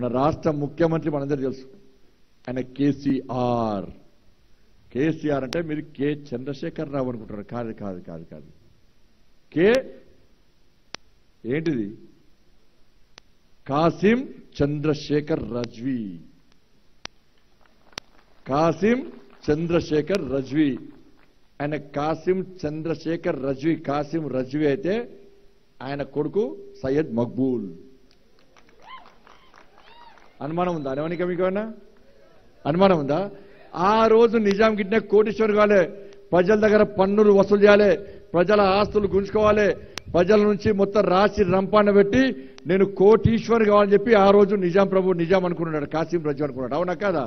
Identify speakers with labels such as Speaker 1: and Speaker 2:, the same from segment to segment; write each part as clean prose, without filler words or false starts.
Speaker 1: మన రాష్ట్ర ముఖ్యమంత్రి మనందరూ తెలుసు, ఆయన కేసీఆర్. కేసీఆర్ అంటే మీరు కె చంద్రశేఖర్ రావు అనుకుంటారు. కాదు కాదు కాదు కాదు. కే ఏంటిది? కాసిం చంద్రశేఖర్ రజ్వీ. కాసిం చంద్రశేఖర్ రజ్వీ. ఆయన కాసిం చంద్రశేఖర్ రజ్వీ. కాసిం రజ్వీ అయితే ఆయన కొడుకు సయ్యద్ మక్బూల్. అనుమానం ఉందా? అనేవానికి మీకు ఏమన్నా అనుమానం ఉందా? ఆ రోజు నిజాం గిట్నే కోటీశ్వర్ కాలే, ప్రజల దగ్గర పన్నులు వసూలు చేయాలి, ప్రజల ఆస్తులు గుంజుకోవాలి, ప్రజల నుంచి మొత్తం రాసి రంపాన పెట్టి నేను కోటీశ్వర్ కావాలని చెప్పి ఆ రోజు నిజాం ప్రభు నిజాం అనుకున్నాడు, కాసిం రజ్వీ అనుకున్నాడు. అవునా కాదా?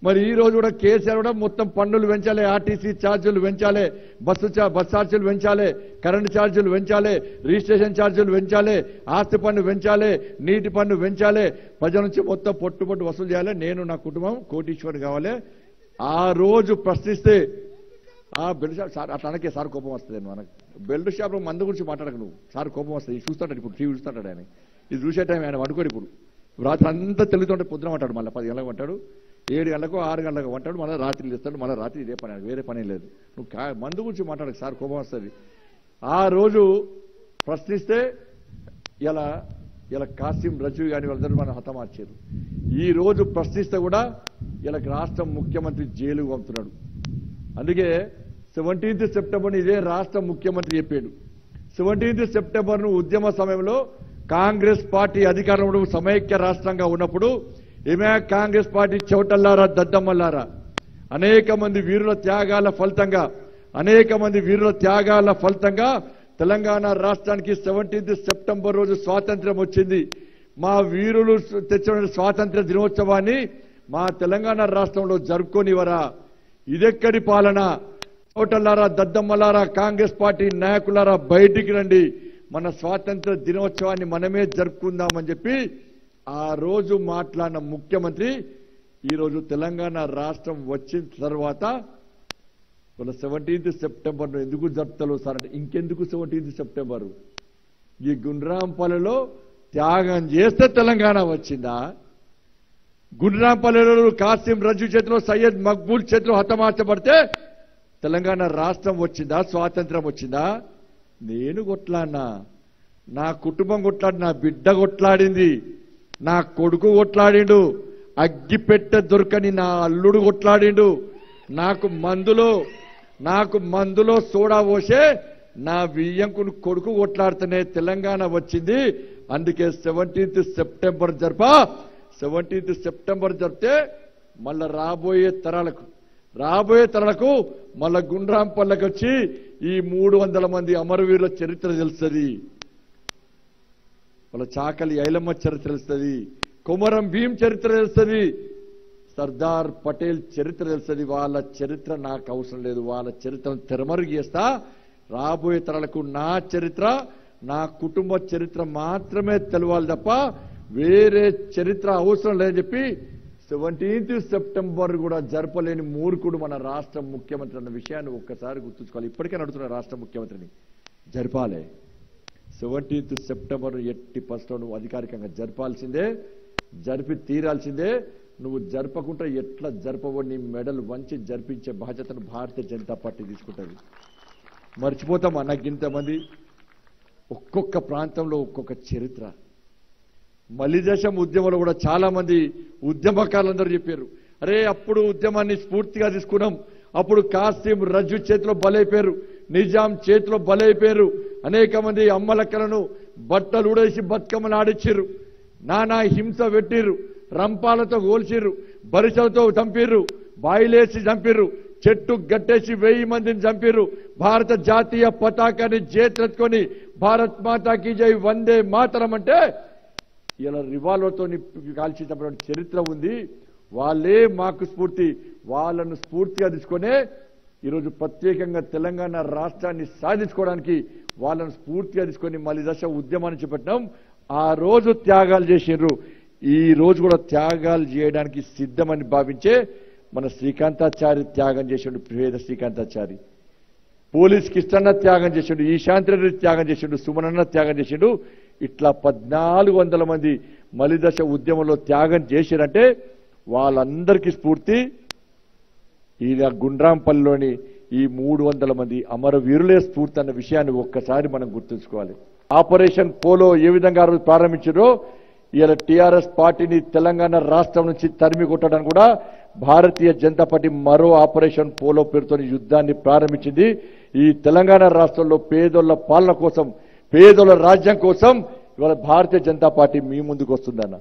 Speaker 1: మరి ఈ రోజు కూడా కేసీఆర్ కూడా మొత్తం పన్నులు పెంచాలి, ఆర్టీసీ ఛార్జీలు పెంచాలి, బస్సు ఛార్జీలు పెంచాలి, కరెంటు ఛార్జీలు పెంచాలి, రిజిస్ట్రేషన్ ఛార్జీలు పెంచాలి, ఆస్తి పన్ను పెంచాలి, నీటి పన్ను పెంచాలి, ప్రజల నుంచి మొత్తం పొట్టు వసూలు చేయాలి, నేను నా కుటుంబం కోటీశ్వర్ కావాలి. ఆ రోజు ప్రశ్నిస్తే ఆ బెల్ట్ షాప్ సార్ అట్లా అనకే సార్ కోపం వస్తుంది. మనకు బెల్ట్ షాప్లో మందు గురించి మాట్లాడక నువ్వు, సార్ కోపం వస్తుంది. చూస్తాడు ఇప్పుడు, టీవీ చూస్తాడు ఆయన. ఇది చూసే టైం ఆయన వండుకోడు. ఇప్పుడు రాత్రి అంతా తెలుగుతుంటే పొద్దున అంటాడు, మళ్ళీ 10 గంటలకు అంటాడు, 7 గంటలకు 6 గంటలకు అంటాడు, మళ్ళీ రాత్రి ఇస్తాడు, మళ్ళీ రాత్రి ఇదే పని, వేరే పని లేదు. నువ్వు మందు గురించి మాట్లాడక సార్ కోపం వస్తుంది. ఆ రోజు ప్రశ్నిస్తే ఇలా కాసిం రజ్వీ గాని వాళ్ళందరూ మనం హతమార్చారు. ఈ రోజు ప్రశ్నిస్తే కూడా ఇలా రాష్ట్ర ముఖ్యమంత్రి జైలుకు పంపుతున్నాడు. అందుకే 17th సెప్టెంబర్ ఇదే రాష్ట్ర ముఖ్యమంత్రి చెప్పాడు. 17th సెప్టెంబర్ను ఉద్యమ సమయంలో కాంగ్రెస్ పార్టీ అధికారంలో సమైక్య రాష్ట్రంగా ఉన్నప్పుడు ఏమే కాంగ్రెస్ పార్టీ చౌటల్లారా దద్దమ్మల్లారా అనేక మంది వీరుల త్యాగాల ఫలితంగా తెలంగాణ రాష్ట్రానికి 17th సెప్టెంబర్ రోజు స్వాతంత్ర్యం వచ్చింది. మా వీరులు తెచ్చిన స్వాతంత్ర్య దినోత్సవాన్ని మా తెలంగాణ రాష్ట్రంలో జరుపుకోనివరా? ఇదెక్కడి పాలన? చౌటల్లారా దద్దమ్మలారా కాంగ్రెస్ పార్టీ నాయకులారా బయటికి రండి, మన స్వాతంత్ర దినోత్సవాన్ని మనమే జరుపుకుందామని చెప్పి ఆ రోజు మాట్లాడిన ముఖ్యమంత్రి ఈరోజు తెలంగాణ రాష్ట్రం వచ్చిన తర్వాత వాళ్ళ 17th సెప్టెంబర్ను ఎందుకు జరుపుతలో సార్ అంటే, ఇంకెందుకు 17th సెప్టెంబరు? ఈ గుండ్రాంపల్లిలో త్యాగం చేస్తే తెలంగాణ వచ్చిందా? గుండ్రాంపల్లిలో కాసిం రజ్వీ చేతిలో సయ్యద్ మక్బూల్ చేతిలో హతమార్చబడితే తెలంగాణ రాష్ట్రం వచ్చిందా? స్వాతంత్రం వచ్చిందా? నేను కొట్లాడినా, నా కుటుంబం కొట్లాడి, నా బిడ్డ కొట్లాడింది, నా కొడుకు కొట్లాడిండు, అగ్గిపెట్టె దొరకని నా అల్లుడు కొట్లాడిండు, నాకు మందులో సోడా పోసే నా వియ్యంకుని కొడుకు కొట్లాడితేనే తెలంగాణ వచ్చింది. అందుకే 17th సెప్టెంబర్ 17th సెప్టెంబర్ జరిపితే మళ్ళా రాబోయే తరాలకు మళ్ళా గుండ్రాంపల్లకి వచ్చి ఈ 300 మంది అమరవీరుల చరిత్ర తెలుస్తుంది, వాళ్ళ చాకలి ఐలమ్మ చరిత్ర తెలుస్తుంది, కొమరం భీం చరిత్ర తెలుస్తుంది, సర్దార్ పటేల్ చరిత్ర తెలుస్తుంది. వాళ్ళ చరిత్ర నాకు అవసరం లేదు, వాళ్ళ చరిత్రను తెరమరుగు చేస్తా. రాబోయే తరాలకు నా చరిత్ర, నా కుటుంబ చరిత్ర మాత్రమే తెలవాలి తప్ప వేరే చరిత్ర అవసరం లేదని చెప్పి 17th సెప్టెంబర్ కూడా జరపలేని మూర్ఖుడు మన రాష్ట్ర ముఖ్యమంత్రి అన్న విషయాన్ని ఒక్కసారి గుర్తుంచుకోవాలి. ఇప్పటికే నడుతున్న రాష్ట్ర ముఖ్యమంత్రిని జరపాలి. 17th సెప్టెంబర్ ఎట్టి పరిస్థితుల్లో అధికారికంగా జరపాల్సిందే, జరిపి తీరాల్సిందే. నువ్వు జరపకుండా ఎట్లా జరపవో నీ మెడలు వంచి జరిపించే బాధ్యతను భారతీయ జనతా పార్టీ తీసుకుంటుంది. మర్చిపోతామా? నాకు ఇంతమంది ఒక్కొక్క ప్రాంతంలో ఒక్కొక్క చరిత్ర. మలిదేశం ఉద్యమంలో కూడా చాలా మంది ఉద్యమకారులందరూ చెప్పారు, అరే అప్పుడు ఉద్యమాన్ని స్ఫూర్తిగా తీసుకున్నాం, అప్పుడు కాసిం రజ్వీ చేతిలో బలైపోయారు, నిజాం చేతిలో బలైపోయారు, అనేక మంది అమ్మలక్కలను బట్టలు ఉడేసి బతుకమ్మలు ఆడిచ్చిర్రు, నానా హింస పెట్టిర్రు, రంపాలతో గోల్చిర్రు, బరిసలతో చంపిర్రు, బాయిలేసి చంపిర్రు, చెట్టు గట్టేసి 1000 మందిని చంపిర్రు, భారత జాతీయ పతాకాన్ని చేతెత్తుకొని భారత్ మాతాకి జై వందే మాతరం అంటే ఇలా రివాల్వర్తో కాల్చి చంపిన చరిత్ర ఉంది. వాళ్ళే మాకు స్ఫూర్తి, వాళ్ళను స్ఫూర్తిగా తీసుకునే ఈరోజు ప్రత్యేకంగా తెలంగాణ రాష్ట్రాన్ని సాధించుకోవడానికి వాళ్ళను స్ఫూర్తిగా తీసుకొని మళ్ళీ దశ ఉద్యమాన్ని చేపట్టినాం. ఆ రోజు త్యాగాలు చేసిండ్రు, ఈ రోజు కూడా త్యాగాలు చేయడానికి సిద్ధమని భావించే మన శ్రీకాంతాచారి త్యాగం చేసిండు, పేద శ్రీకాంతాచారి, పోలీస్ కిష్టన్న త్యాగం చేసిండు, ఈశాంతి రెడ్డి త్యాగం చేసిండు, సుమనన్న త్యాగం చేసిండు. ఇట్లా 1400 మంది మలిదశ ఉద్యమంలో త్యాగం చేశారంటే వాళ్ళందరికీ స్ఫూర్తి ఈ గుండ్రాంపల్లిలోని ఈ 300 మంది అమరవీరులే స్ఫూర్తి అన్న విషయాన్ని ఒక్కసారి మనం గుర్తుంచుకోవాలి. ఆపరేషన్ పోలో ఏ విధంగా ఆ రోజు ప్రారంభించారో ఇలా టీఆర్ఎస్ పార్టీని తెలంగాణ రాష్ట్రం నుంచి తరిమి కొట్టడానికి కూడా భారతీయ జనతా పార్టీ మరో ఆపరేషన్ పోలో పేరుతో యుద్ధాన్ని ప్రారంభించింది. ఈ తెలంగాణ రాష్ట్రంలో పేదోళ్ల పాలన కోసం, పేదోళ్ల రాజ్యం కోసం ఇవాళ భారతీయ జనతా పార్టీ మీ ముందుకు వస్తుందన్న.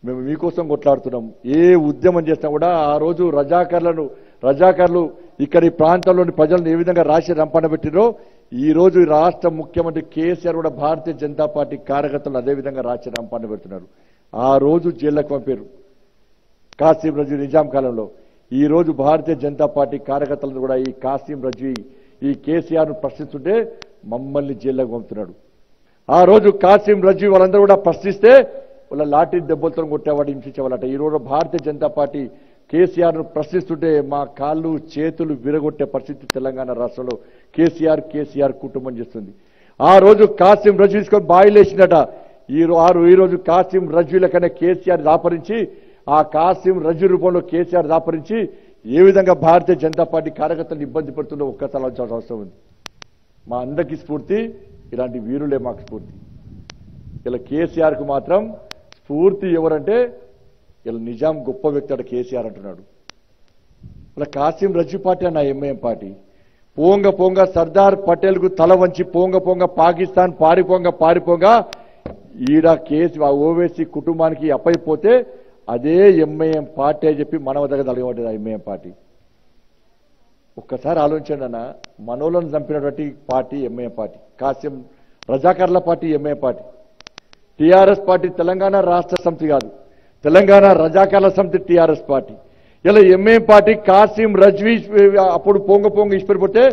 Speaker 1: మేము మీకోసం కొట్లాడుతున్నాం. ఏ ఉద్యమం చేసినా కూడా ఆ రోజు రజాకారులు ఇక్కడ ఈ ప్రాంతంలోని ప్రజలను ఏ విధంగా రాసి రంపన పెట్టిరో ఈ రోజు రాష్ట్ర ముఖ్యమంత్రి కేసీఆర్ కూడా భారతీయ జనతా పార్టీ కార్యకర్తలు అదే విధంగా రాసి రంపన పెడుతున్నారు. ఆ రోజు జైళ్లకు పంపారు కాసిం రజ్వీ నిజాం కాలంలో. ఈ రోజు భారతీయ జనతా పార్టీ కార్యకర్తలను కూడా ఈ కాసిం రజ్వీ ఈ కేసీఆర్ ను ప్రశ్నిస్తుంటే మమ్మల్ని జైళ్లకు పంపుతున్నాడు. ఆ రోజు కాసిం రజ్వీ వాళ్ళందరూ కూడా ప్రశ్నిస్తే వాళ్ళ లాఠీ దెబ్బలతో కొట్టేవాడు, హింసించేవాళ్ళట. ఈ రోజు భారతీయ జనతా పార్టీ కేసీఆర్ ను ప్రశ్నిస్తుంటే మా కాళ్ళు చేతులు విరగొట్టే పరిస్థితి తెలంగాణ రాష్ట్రంలో కేసీఆర్ కుటుంబం చేస్తుంది. ఆ రోజు కాసిం రజ్వీ తీసుకొని బాయిలేసిందట. ఈ రోజు కాసిం రజ్వీల కన్నా కేసీఆర్ దాపరించి ఆ కాసిం రజ్వీ రూపంలో కేసీఆర్ దాపరించి ఏ విధంగా భారతీయ జనతా పార్టీ కార్యకర్తలు ఇబ్బంది పడుతుందో ఒక్కసారి ఆలోచించాల్సిన అవసరం ఉంది. మా అందరికీ స్ఫూర్తి ఇలాంటి వీరులే మాకు స్ఫూర్తి. ఇలా కేసీఆర్ కు మాత్రం స్ఫూర్తి ఎవరంటే ఇలా నిజాం గొప్ప వ్యక్తి అట కేసీఆర్ అంటున్నాడు. ఇలా కాసిం రజ్వీ పార్టీ అన్న ఎంఐఎం పార్టీ పోంగ సర్దార్ పటేల్ కు తల వంచి పోంగ పాకిస్తాన్ పారిపోంగా ఈడ ఓవైసీ కుటుంబానికి అప్పైపోతే అదే ఎంఐఎం పార్టీ అని చెప్పి మనవ దగ్గర తలగబడ్డది ఎంఐఎం పార్టీ. ఒక్కసారి ఆలోచించండి అన్న, మనోలను చంపినటువంటి పార్టీ ఎంఐఎం పార్టీ, కాసిం రజాకర్ల party MIM party. TRS party Telangana Rashtra Samithi కాదు, తెలంగాణ రజాకర్ల సమితి టీఆర్ఎస్ పార్టీ. ఇలా ఎంఐఎం పార్టీ కాసిం రజ్వీ అప్పుడు పొంగ ఇష్టపడిపోతే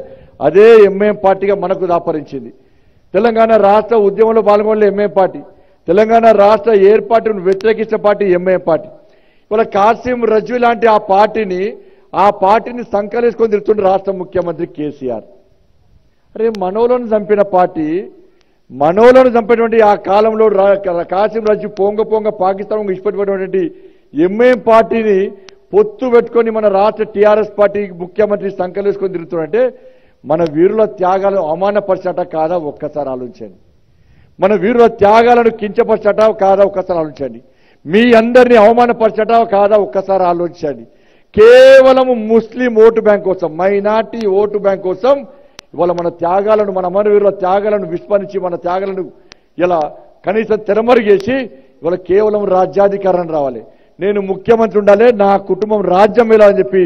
Speaker 1: అదే ఎంఐఎం పార్టీగా మనకు దాపరించింది. తెలంగాణ రాష్ట్ర ఉద్యమంలో పాల్గొనలే ఎంఐఎం పార్టీ, తెలంగాణ రాష్ట్ర ఏర్పాటును వ్యతిరేకించిన పార్టీ ఎంఐఎం పార్టీ. ఇవాళ కాసిం రజ్వీ లాంటి ఆ పార్టీని సంకలేసుకొని తిరుగుతుండే రాష్ట్ర ముఖ్యమంత్రి కేసీఆర్. అరే మనోలను చంపిన పార్టీ, మనోలను చంపినటువంటి ఆ కాలంలో కాసిం రజ్వీ పొంగ పాకిస్తాన్ ఇష్టపడినటువంటి ఎంఐఎం పార్టీని పొత్తు పెట్టుకొని మన రాష్ట్ర టీఆర్ఎస్ పార్టీ ముఖ్యమంత్రి సంకలేసుకొని తిరుగుతుంటే మన వీరుల త్యాగాలను అవమానపరిచట కాదా ఒక్కసారి ఆలోచించండి. మన వీరుల త్యాగాలను కించపరచట కాదా ఒక్కసారి ఆలోచించండి. మీ అందరినీ అవమానపరచట కాదా ఒక్కసారి ఆలోచించండి. కేవలం ముస్లిం ఓటు బ్యాంక్ కోసం, మైనార్టీ ఓటు బ్యాంక్ కోసం ఇవాళ మన త్యాగాలను, మన అమరవీరుల త్యాగాలను విస్మరించి మన త్యాగాలను ఇలా కనీసం తెరమరుగేసి ఇవాళ కేవలం రాజ్యాధికారం రావాలి, నేను ముఖ్యమంత్రి ఉండాలి, నా కుటుంబం రాజ్యం వెళ్ళాలని చెప్పి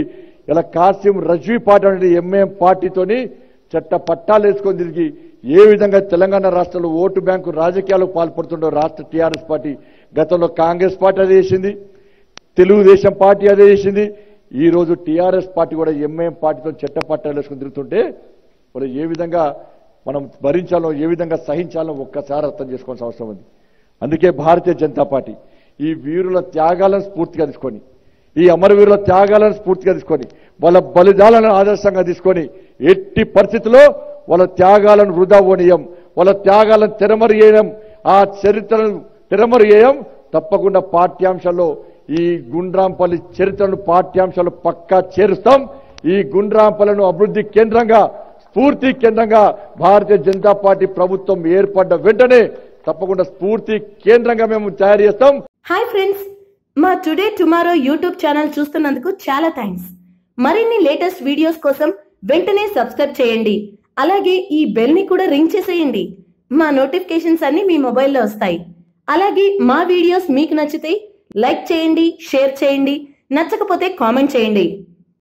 Speaker 1: ఇలా కాసిం రజ్వీ పార్టీ అనేది ఎంఐఎం పార్టీతోని చట్ట పట్టాలు వేసుకొని తిరిగి ఏ విధంగా తెలంగాణ రాష్ట్రంలో ఓటు బ్యాంకు రాజకీయాలకు పాల్పడుతుండో రాష్ట్ర టీఆర్ఎస్ పార్టీ, గతంలో కాంగ్రెస్ పార్టీ అదే చేసింది, తెలుగుదేశం పార్టీ అదే చేసింది. ఈ రోజు టీఆర్ఎస్ పార్టీ కూడా ఎంఐఎం పార్టీతో చట్ట పట్టాలు వేసుకొని తిరుగుతుంటే మరి ఏ విధంగా మనం భరించాలో, ఏ విధంగా సహించాలో ఒక్కసారి అర్థం చేసుకోవాల్సిన అవసరం ఉంది. అందుకే భారతీయ జనతా పార్టీ ఈ వీరుల త్యాగాలను స్ఫూర్తిగా తీసుకొని, ఈ అమరవీరుల త్యాగాలను స్ఫూర్తిగా తీసుకొని, వాళ్ళ బలిదానాలను ఆదర్శంగా తీసుకొని ఎట్టి పరిస్థితుల్లో వాళ్ళ త్యాగాలను వృధా పోనీయం, వాళ్ళ త్యాగాలను తెరమరుగేయం, ఆ చరిత్రను తెరమరుగేయం. తప్పకుండా పాఠ్యాంశాల్లో ఈ గుండ్రాంపల్లి చరిత్రను పాఠ్యాంశాలు పక్కా చేరుస్తాం. ఈ గుండ్రాంపల్లిను అభివృద్ధి కేంద్రంగా, స్ఫూర్తి కేంద్రంగా భారతీయ జనతా పార్టీ ప్రభుత్వం ఏర్పడ్డ వెంటనే తప్పకుండా స్ఫూర్తి కేంద్రంగా మేము తయారు చేస్తాం.
Speaker 2: హాయ్ ఫ్రెండ్స్, మా టుడే టుమారో యూట్యూబ్ ఛానల్ చూస్తున్నందుకు చాలా థ్యాంక్స్. మరిన్ని లేటెస్ట్ వీడియోస్ కోసం వెంటనే సబ్స్క్రైబ్ చేయండి. అలాగే ఈ బెల్ ని కూడా రింగ్ చేసేయండి. మా నోటిఫికేషన్స్ అన్ని మీ మొబైల్లో వస్తాయి. అలాగే మా వీడియోస్ మీకు నచ్చితే లైక్ చేయండి, షేర్ చేయండి, నచ్చకపోతే కామెంట్ చేయండి.